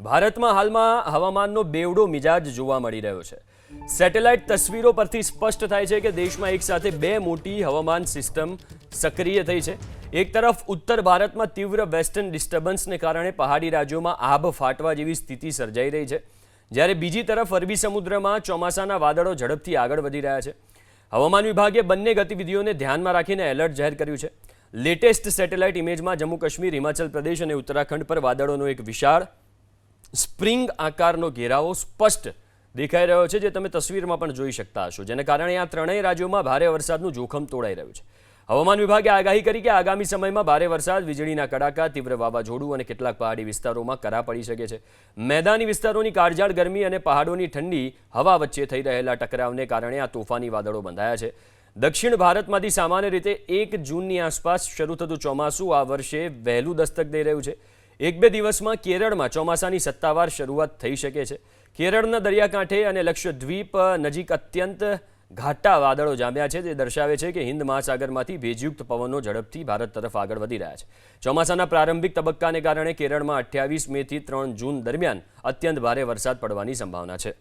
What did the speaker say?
ભારતમાં હાલમાં હવામાનનો બેવડો મિજાજ જોવા મળી રહ્યો છે। સેટેલાઇટ તસવીરો પરથી સ્પષ્ટ થાય છે કે દેશમાં એકસાથે બે મોટી હવામાન સિસ્ટમ સક્રિય થઈ છે। એક તરફ ઉત્તર ભારતમાં તીવ્ર વેસ્ટર્ન ડિસ્ટર્બન્સને કારણે પહાડી રાજ્યોમાં આભ ફાટવા જેવી સ્થિતિ સર્જાઈ રહી છે, જ્યારે બીજી તરફ અરબી સમુદ્રમાં ચોમાસાના વાદળો ઝડપથી આગળ વધી રહ્યા છે। હવામાન વિભાગે બંને ગતિવિધિઓને ધ્યાનમાં રાખીને એલર્ટ જાહેર કર્યું છે। લેટેસ્ટ સેટેલાઇટ ઇમેજમાં જમ્મુ કાશ્મીર, હિમાચલ પ્રદેશ અને ઉત્તરાખંડ પર વાદળોનો એક વિશાળ સ્પ્રિંગ આકારનો ઘેરાવો સ્પષ્ટ દેખાઈ રહ્યો છે, જે તમે તસવીરમાં પણ જોઈ શકતા હશો, જેને કારણે આ ત્રણેય રાજ્યોમાં ભારે વરસાદનું જોખમ તોડાઈ રહ્યું છે। હવામાન વિભાગે આગાહી કરી કે આગામી સમયમાં ભારે વરસાદ, વીજળીના કડાકા, તીવ્ર વાવાઝોડું અને કેટલાક પહાડી વિસ્તારોમાં કરા પડી શકે છે। મેદાની વિસ્તારોની કાળઝાળ ગરમી અને પહાડોની ઠંડી હવા વચ્ચે થઈ રહેલા ટકરાવને કારણે આ તોફાની વાદળો બંધાયા છે। દક્ષિણ ભારતમાંથી સામાન્ય રીતે 1 જૂનની આસપાસ શરૂ થતું ચોમાસું આ વર્ષે વહેલું દસ્તક દઈ રહ્યું છે। 1-2 દિવસમાં કેરળમાં ચોમાસાની સત્તાવાર શરૂઆત થઈ શકે છે। કેરળના દરિયાકાંઠે અને લક્ષદ્વીપ નજીક અત્યંત ઘાટા વાદળો જામ્યા છે, જે દર્શાવે છે કે હિન્દ મહાસાગરમાંથી ભેજયુક્ત પવનો ઝડપથી ભારત તરફ આગળ વધી રહ્યા છે। ચોમાસાના પ્રારંભિક તબક્કાને કારણે કેરળમાં 28 મેથી 3 જૂન દરમિયાન અત્યંત ભારે વરસાદ પડવાની સંભાવના છે।